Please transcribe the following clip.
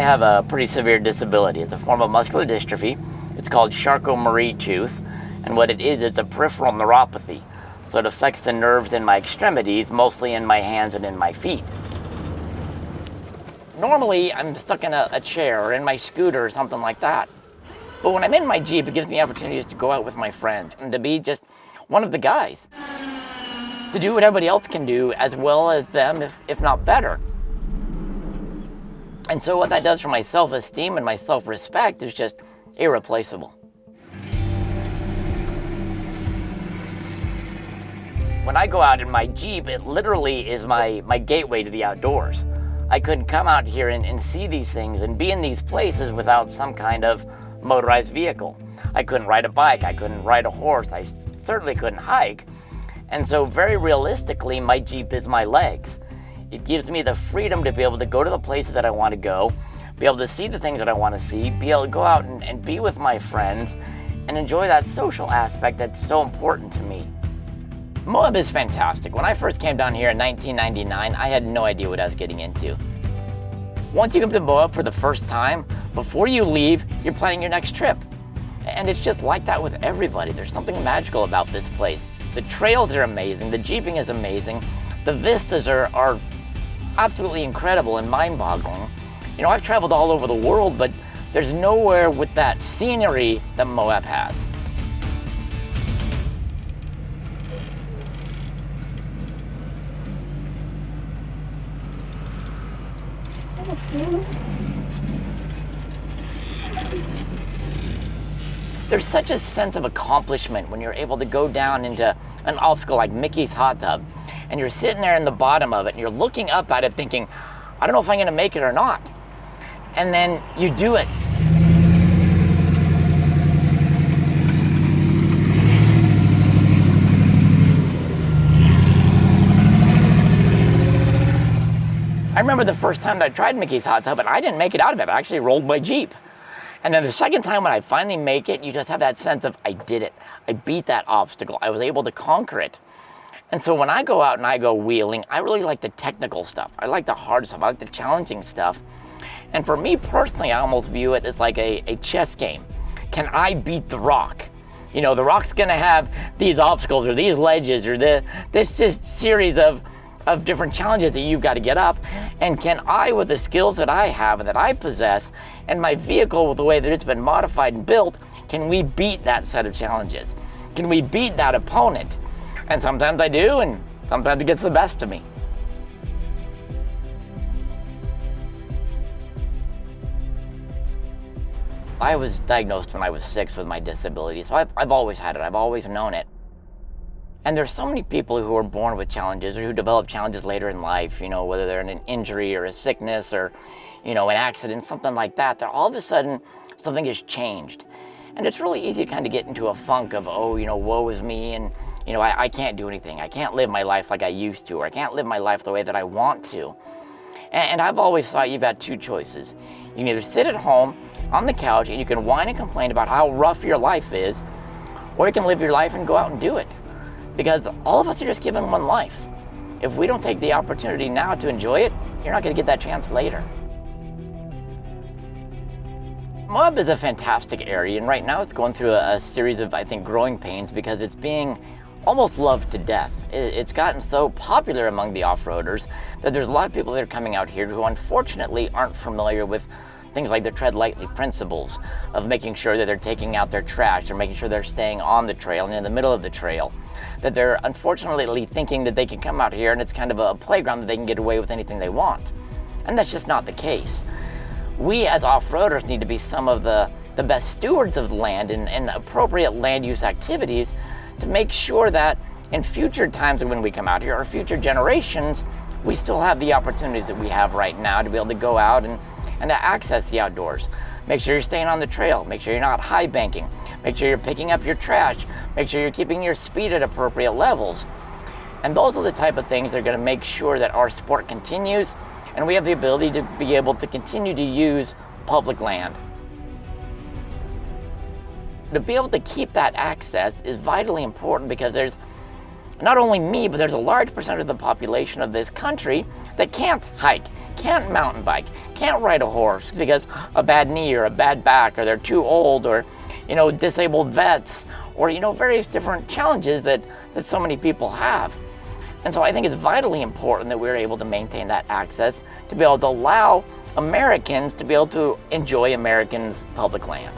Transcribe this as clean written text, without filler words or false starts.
have a pretty severe disability. It's a form of muscular dystrophy. It's called Charcot-Marie-Tooth, and what it is, it's a peripheral neuropathy. So it affects the nerves in my extremities, mostly in my hands and in my feet. Normally, I'm stuck in a chair or in my scooter or something like that. But when I'm in my Jeep, it gives me opportunities to go out with my friends and to be just one of the guys. To do what everybody else can do as well as them, if not better. And so what that does for my self-esteem and my self-respect is just irreplaceable. When I go out in my Jeep, it literally is my gateway to the outdoors. I couldn't come out here and see these things and be in these places without some kind of motorized vehicle. I couldn't ride a bike, I couldn't ride a horse, I certainly couldn't hike. And so very realistically, my Jeep is my legs. It gives me the freedom to be able to go to the places that I want to go, be able to see the things that I want to see, be able to go out and be with my friends and enjoy that social aspect that's so important to me. Moab is fantastic. When I first came down here in 1999, I had no idea what I was getting into. Once you come to Moab for the first time, before you leave, you're planning your next trip. And it's just like that with everybody. There's something magical about this place. The trails are amazing, the Jeeping is amazing, the vistas are absolutely incredible and mind-boggling. You know, I've traveled all over the world, but there's nowhere with that scenery that Moab has. There's such a sense of accomplishment when you're able to go down into an obstacle like Mickey's Hot Tub, and you're sitting there in the bottom of it, and you're looking up at it thinking, I don't know if I'm gonna make it or not. And then you do it. I remember the first time that I tried Mickey's Hot Tub, and I didn't make it out of it. I actually rolled my Jeep. And then the second time when I finally make it, you just have that sense of, I did it. I beat that obstacle. I was able to conquer it. And so when I go out and I go wheeling, I really like the technical stuff. I like the hard stuff. I like the challenging stuff. And for me personally, I almost view it as like a chess game. Can I beat the rock? You know, the rock's gonna have these obstacles or these ledges or this series of different challenges that you've got to get up, and can I, with the skills that I have and that I possess, and my vehicle with the way that it's been modified and built, can we beat that set of challenges? Can we beat that opponent? And sometimes I do, and sometimes it gets the best of me. I was diagnosed when I was 6 with my disability, so I've always had it, I've always known it. And there's so many people who are born with challenges or who develop challenges later in life, you know, whether they're in an injury or a sickness or, you know, an accident, something like that, that all of a sudden something has changed. And it's really easy to kind of get into a funk of, oh, you know, woe is me, and, you know, I can't do anything. I can't live my life like I used to, or I can't live my life the way that I want to. And I've always thought you've got two choices. You can either sit at home on the couch and you can whine and complain about how rough your life is, or you can live your life and go out and do it. Because all of us are just given one life. If we don't take the opportunity now to enjoy it, you're not gonna get that chance later. Moab is a fantastic area, and right now it's going through a series of, I think, growing pains because it's being almost loved to death. It's gotten so popular among the off-roaders that there's a lot of people that are coming out here who unfortunately aren't familiar with things like the tread lightly principles of making sure that they're taking out their trash or making sure they're staying on the trail and in the middle of the trail. That they're unfortunately thinking that they can come out here and it's kind of a playground that they can get away with anything they want. And that's just not the case. We as off-roaders need to be some of the best stewards of the land and appropriate land use activities to make sure that in future times when we come out here or future generations, we still have the opportunities that we have right now to be able to go out and to access the outdoors. Make sure you're staying on the trail. Make sure you're not high banking. Make sure you're picking up your trash. Make sure you're keeping your speed at appropriate levels. And those are the type of things that are going to make sure that our sport continues and we have the ability to be able to continue to use public land. To be able to keep that access is vitally important because there's not only me, but there's a large percentage of the population of this country that can't hike, can't mountain bike, can't ride a horse because a bad knee or a bad back, or they're too old, or disabled vets, or various different challenges that so many people have. And so I think it's vitally important that we're able to maintain that access to be able to allow Americans to be able to enjoy Americans' public land.